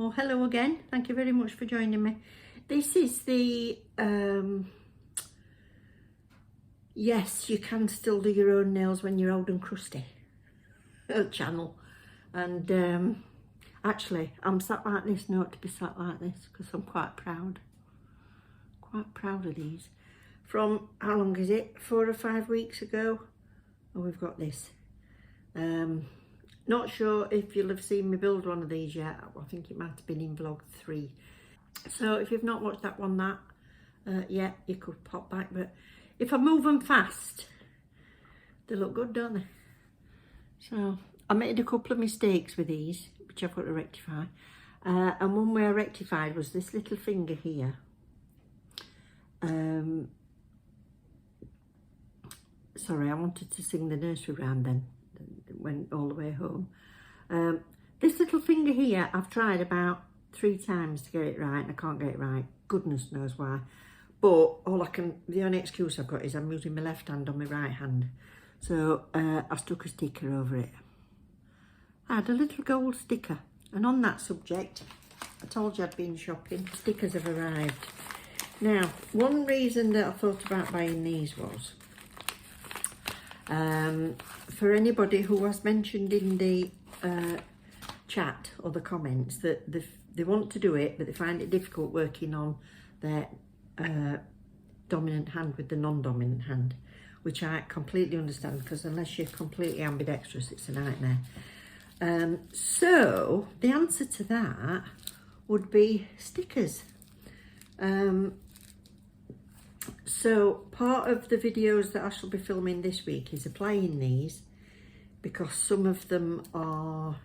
Oh, hello again. Thank you very much for joining me. This is the yes, you can still do your own nails when you're old and crusty channel. And actually, I'm sat like this, not to be sat like this, because I'm quite proud of these. From, how long is it, 4 or 5 weeks ago? Oh, we've got this. Not sure if you'll have seen me build one of these yet. I think it might have been in vlog 3. So if you've not watched that one yet, you could pop back. But if I move them fast, they look good, don't they? So I made a couple of mistakes with these, which I've got to rectify. And one way I rectified was this little finger here. Sorry, I wanted to sing the nursery rhyme then. Went all the way home. This little finger here, I've tried about 3 times to get it right, and I can't get it right. Goodness knows why. But the only excuse I've got is I'm using my left hand on my right hand. So I stuck a sticker over it. I had a little gold sticker. And on that subject, I told you I'd been shopping. Stickers have arrived. Now, one reason that I thought about buying these was, for anybody who was mentioned in the chat or the comments that they want to do it, but they find it difficult working on their dominant hand with the non-dominant hand, which I completely understand, because unless you're completely ambidextrous, it's a nightmare. So the answer to that would be stickers. So part of the videos that I shall be filming this week is applying these, because some of them are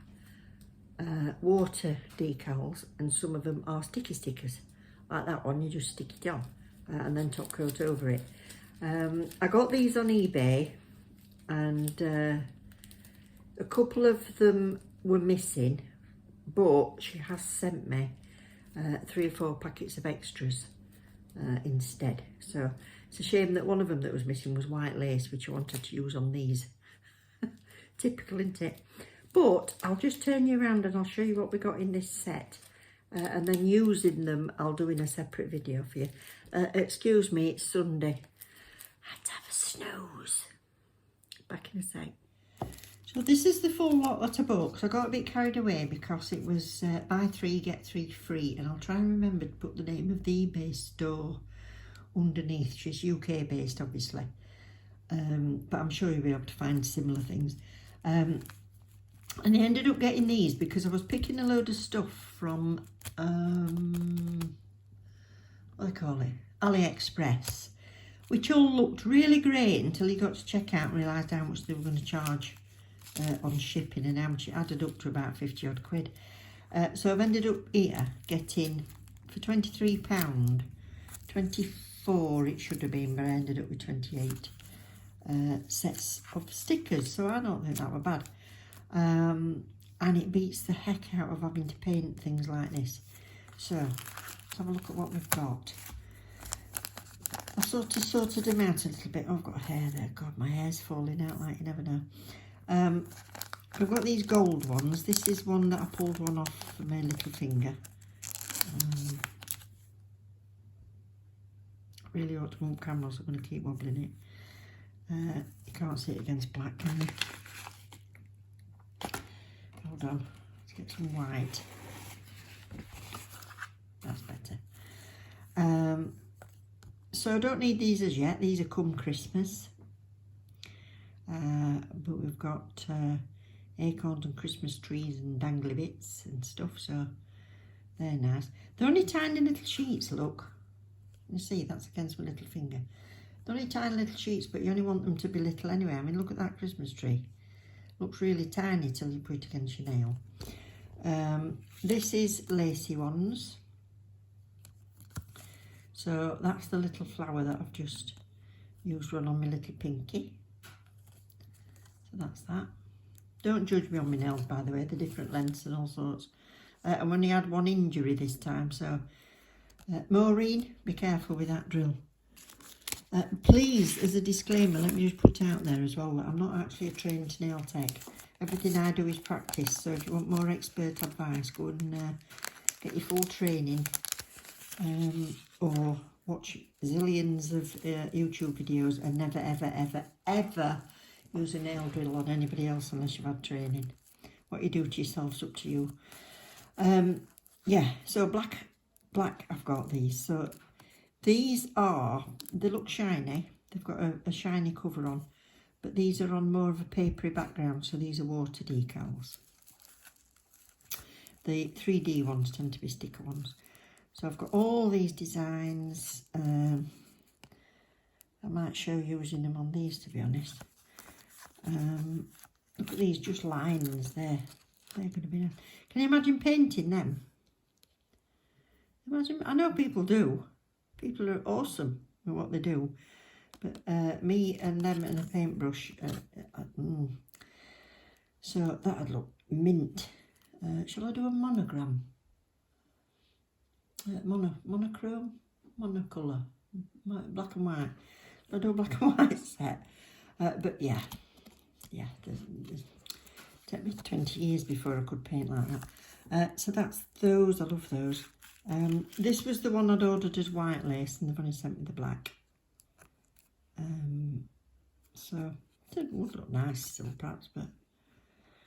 water decals and some of them are sticky stickers. Like that one, you just stick it on and then top coat over it. I got these on eBay, and a couple of them were missing, but she has sent me 3 or 4 packets of extras instead. So it's a shame that one of them that was missing was white lace, which I wanted to use on these. Typical, isn't it? But I'll just turn you around and I'll show you what we got in this set, and then using them I'll do in a separate video for you. Excuse me, it's Sunday. I had to have a snooze. Back in a sec. So this is the full lot that I bought, because I got a bit carried away because it was buy 3 get 3 free, and I'll try and remember to put the name of the eBay store underneath. She's UK based, obviously, but I'm sure you'll be able to find similar things. And I ended up getting these because I was picking a load of stuff from what do they call it, AliExpress, which all looked really great until you got to checkout and realised how much they were going to charge on shipping, and how much it added up to about 50 odd quid. So I've ended up here getting, for £23, 24 it should have been, but I ended up with 28 sets of stickers, so I don't think that were bad. And it beats the heck out of having to paint things like this. So let's have a look at what we've got. I've sorted them out a little bit. Oh, I've got hair there. God, my hair's falling out like you never know. I've got these gold ones. This is one that I pulled one off for my little finger. Really ought to move cameras. I'm going to keep wobbling it. You can't see it against black, can you? Hold on. Let's get some white. That's better. So I don't need these as yet. These are come Christmas. But we've got acorns and Christmas trees and dangly bits and stuff, so they're nice. They're only tiny little sheets, look. You see, that's against my little finger. They're only tiny little sheets, but you only want them to be little anyway. I mean, look at that Christmas tree. Looks really tiny till you put it against your nail. This is lacy ones. So that's the little flower that I've just used one on my little pinky. So that's that. Don't judge me on my nails, by the way. They're different lengths and all sorts. I only had 1 injury this time, so Maureen, be careful with that drill. Please, as a disclaimer, let me just put out there as well that I'm not actually a trained nail tech. Everything I do is practice, so if you want more expert advice, go and get your full training, or watch zillions of YouTube videos and never, ever, ever, ever use a nail drill on anybody else unless you've had training. What you do to yourself's up to you. Yeah, so black, I've got these. So these they look shiny. They've got a shiny cover on, but these are on more of a papery background, so these are water decals. The 3D ones tend to be sticker ones. So I've got all these designs. I might show you using them on these, to be honest. Look at these, just lines there. They're going to be nice. Can you imagine painting them? Imagine, I know people do. People are awesome at what they do. But me and them and a paintbrush, so that'd look mint. Shall I do a monogram? Monochrome? Monocolour? Black and white. I'll do a black and white set. But yeah, take me 20 years before I could paint like that. So that's those, I love those. This was the one I'd ordered as white lace, and they've only sent me the black. So it would look nice still perhaps, but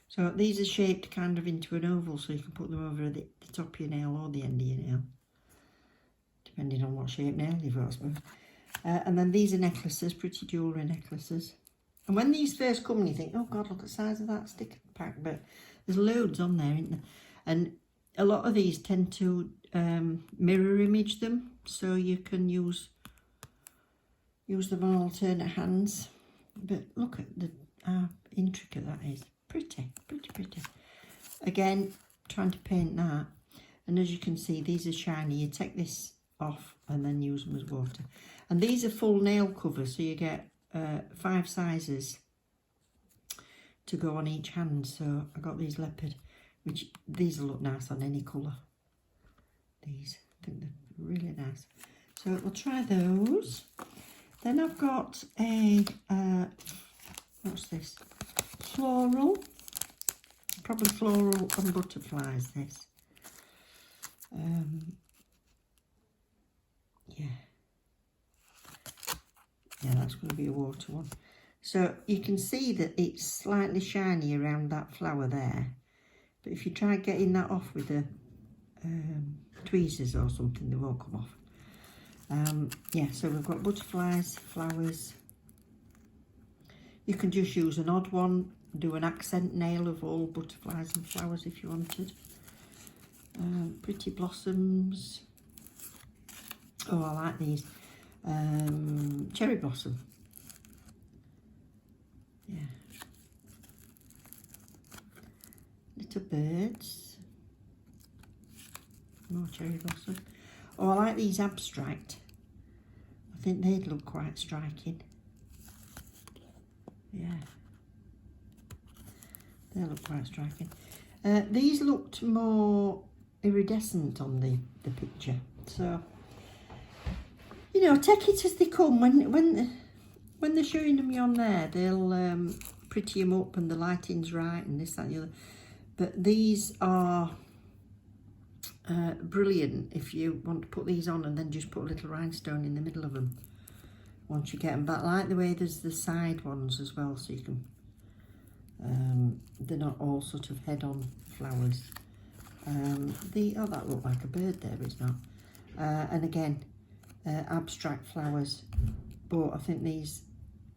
so these are shaped kind of into an oval, so you can put them over the top of your nail or the end of your nail, depending on what shape nail you've got, I suppose. And then these are necklaces, pretty jewellery necklaces. And when these first come, you think, oh God, look at the size of that sticker pack, but there's loads on there, isn't there? And a lot of these tend to mirror image them, so you can use them on alternate hands. But look at how intricate that is. Pretty. Again, trying to paint that, and as you can see, these are shiny. You take this off and then use them as water. And these are full nail covers, so you get 5 sizes to go on each hand. So I got these leopard, which these will look nice on any colour. These, I think they're really nice. So we'll try those. Then I've got a what's this? Floral, probably floral and butterflies. This, yeah, that's going to be a water one. So you can see that it's slightly shiny around that flower there, but if you try getting that off with the tweezers or something, they won't come off. Yeah, so we've got butterflies, flowers. You can just use an odd one, do an accent nail of all butterflies and flowers if you wanted. Pretty blossoms. Oh, I like these. Cherry blossom. Yeah. Little birds. More cherry blossom. Oh, I like these abstract. I think they'd look quite striking. Yeah. They look quite striking. These looked more iridescent on the picture. So, you know, take it as they come. When they're showing them you on there, they'll pretty them up and the lighting's right and this, that and the other. But these are brilliant if you want to put these on and then just put a little rhinestone in the middle of them once you get them back. I like the way there's the side ones as well, so you can they're not all sort of head-on flowers. Oh, that looked like a bird there, but it's not. And again, abstract flowers, but I think these,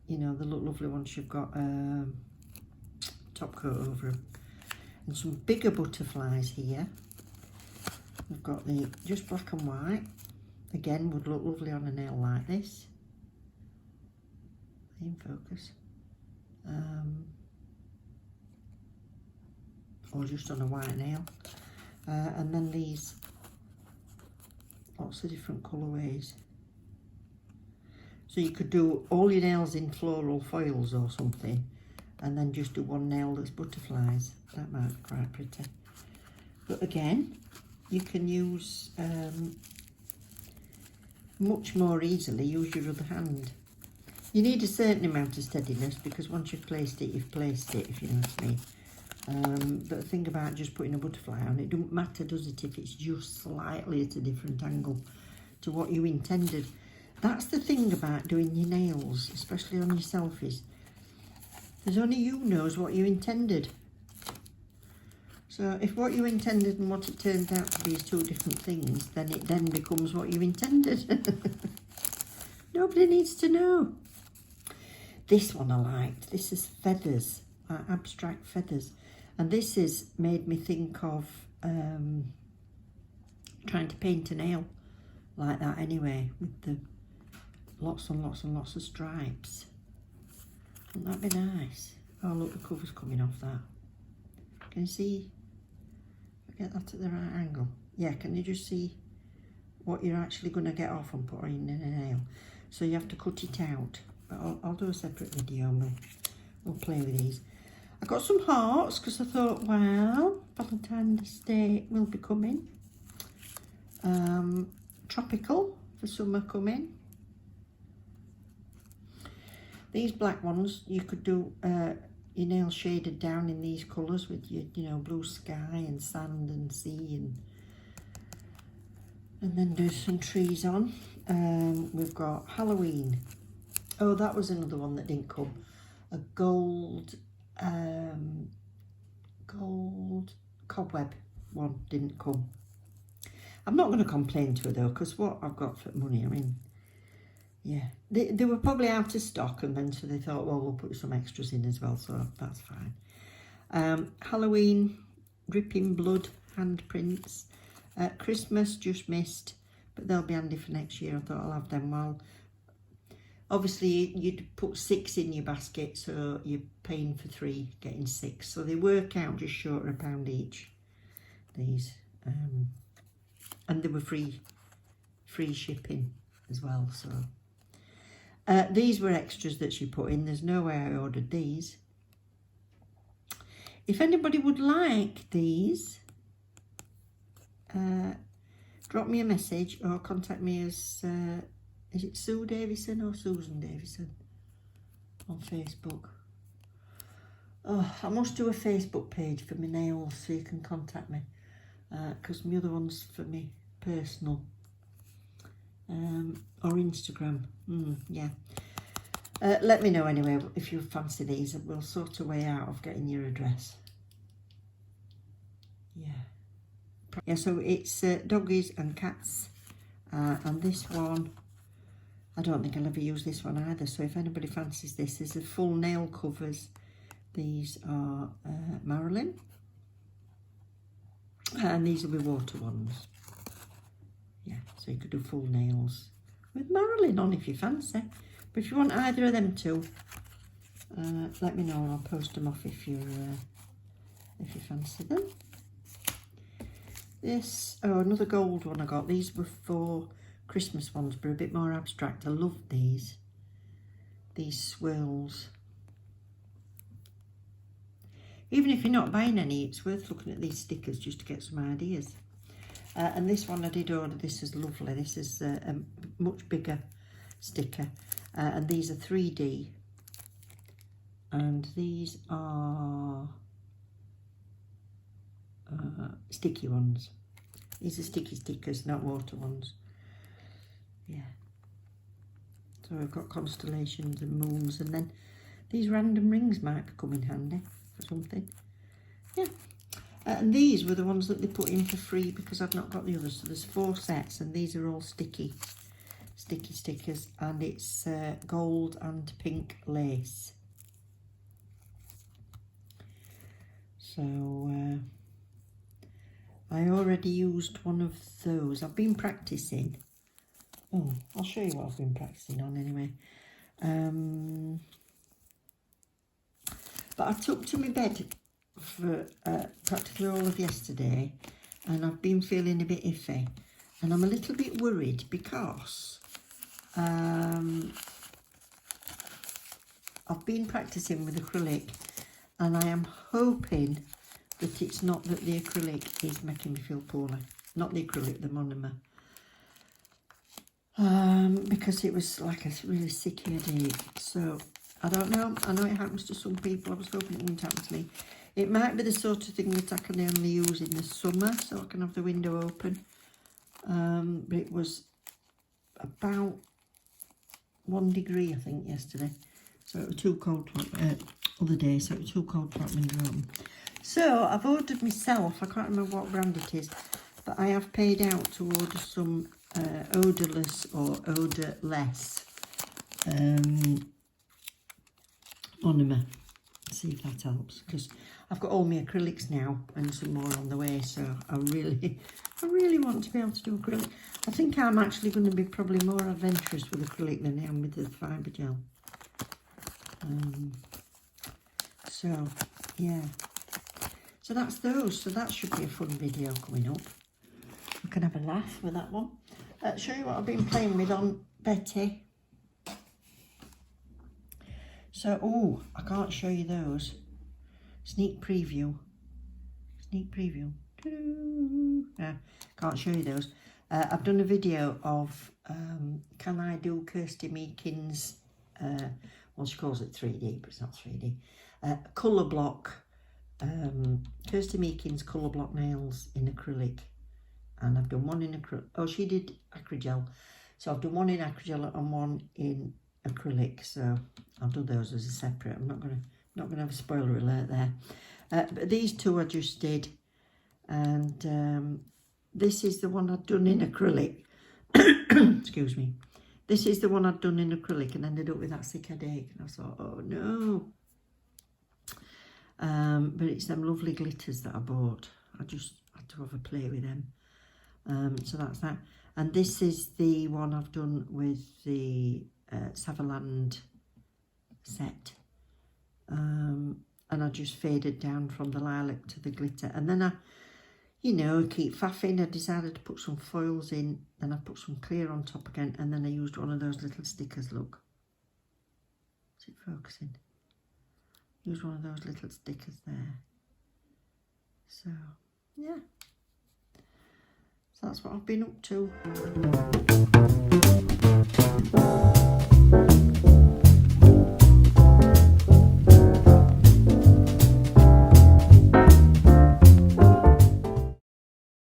you know, they look lovely once you've got top coat over them. And some bigger butterflies here. We've got the just black and white. Again, would look lovely on a nail like this. In focus. Or just on a white nail. And then these, lots of different colourways. So you could do all your nails in floral foils or something, and then just do one nail that's butterflies. That might be quite pretty. But again, you can use much more easily, use your other hand. You need a certain amount of steadiness because once you've placed it, if you know what I mean. But the thing about just putting a butterfly on, it don't matter, does it, if it's just slightly at a different angle to what you intended. That's the thing about doing your nails, especially on yourself, is there's only you knows what you intended. So if what you intended and what it turns out to be is two different things, then it then becomes what you intended. Nobody needs to know. This one I liked. This is feathers, abstract feathers. And this has made me think of trying to paint a nail like that anyway, with the lots and lots and lots of stripes. Wouldn't that be nice? Oh look, the cover's coming off that. Can you see? Get that at the right angle. Yeah, can you just see what you're actually going to get off and put in a nail? So you have to cut it out. But I'll do a separate video and we'll play with these. I got some hearts because I thought, well, Valentine's Day will be coming. Tropical for summer coming. These black ones, you could do your nails shaded down in these colours with your, you know, blue sky and sand and sea, and then do some trees on. We've got Halloween. Oh, that was another one that didn't come. A gold cobweb one didn't come. I'm not going to complain to her though, because what I've got for money, I mean, yeah, they were probably out of stock, and then so they thought, well, we'll put some extras in as well, so that's fine. Halloween, dripping blood handprints. Christmas just missed, but they'll be handy for next year. I thought I'll have them. Well, obviously you'd put 6 in your basket, so you're paying for 3, getting 6. So they work out just short of £1 each, these. And they were free shipping as well, so. These were extras that she put in. There's no way I ordered these. If anybody would like these, drop me a message or contact me as, is it Sue Davison or Susan Davison on Facebook? Oh, I must do a Facebook page for my nails so you can contact me, because my other one's for me personal. Or Instagram, yeah. Let me know anyway if you fancy these. We'll sort a way out of getting your address. Yeah, so it's doggies and cats, and this one, I don't think I'll ever use this one either, so if anybody fancies this, is the full nail covers. These are Marilyn, and these will be water ones. Yeah, so you could do full nails with Marilyn on if you fancy. But if you want either of them two, let me know and I'll post them off if you fancy them. This, oh, another gold one I got. These were for Christmas ones, but a bit more abstract. I love these swirls. Even if you're not buying any, it's worth looking at these stickers just to get some ideas. And this one I did order. This is lovely. This is a much bigger sticker, and these are 3D, and these are sticky ones. These are sticky stickers, not water ones. Yeah. So I've got constellations and moons, and then these random rings might come in handy for something. Yeah. And these were the ones that they put in for free because I've not got the others. So there's 4 sets, and these are all sticky stickers, and it's gold and pink lace. So I already used one of those. I've been practicing. Oh, I'll show you what I've been practicing on anyway. But I took to my bed for practically all of yesterday, and I've been feeling a bit iffy, and I'm a little bit worried because I've been practicing with acrylic, and I am hoping that it's not that the acrylic is making me feel poorly. Not the acrylic, the monomer. Because it was like a really sick headache. So I don't know. I know it happens to some people. I was hoping it wouldn't happen to me. It might be the sort of thing that I can only use in the summer, so I can have the window open. But it was about 1 degree, I think, yesterday. So it was too cold to, other day, so it was too cold to have window open. So I've ordered myself, I can't remember what brand it is, but I have paid out to order some odourless or odourless monomer. See if that helps, because I've got all my acrylics now and some more on the way, so I really want to be able to do acrylic. I think I'm actually going to be probably more adventurous with acrylic than I am with the fibre gel. So yeah, so that's those. So that should be a fun video coming up. We can have a laugh with that one. Show you what I've been playing with on Betty. So, oh, I can't show you those. Sneak preview. Sneak preview. Can't show you those. I've done a video of can I do Kirsty Meakin's, well, she calls it 3D, but it's not 3D. Colour block. Kirsty Meakin's colour block nails in acrylic. And I've done one in acrylic. Oh, she did acrygel. So I've done one in acrygel and one in acrylic. So I'll do those as a separate. I'm not gonna have a spoiler alert there. But these two I just did, and this is the one I'd done in acrylic. Excuse me. This is the one I'd done in acrylic and ended up with that sick headache. And I thought, oh no. But it's them lovely glitters that I bought. I just had to have a play with them. So that's that. And this is the one I've done with the Savaland set. And I just faded down from the lilac to the glitter. And then I, you know, keep faffing. I decided to put some foils in. Then I put some clear on top again. And then I used one of those little stickers, look. Is it focusing? Use one of those little stickers there. So, yeah. So that's what I've been up to.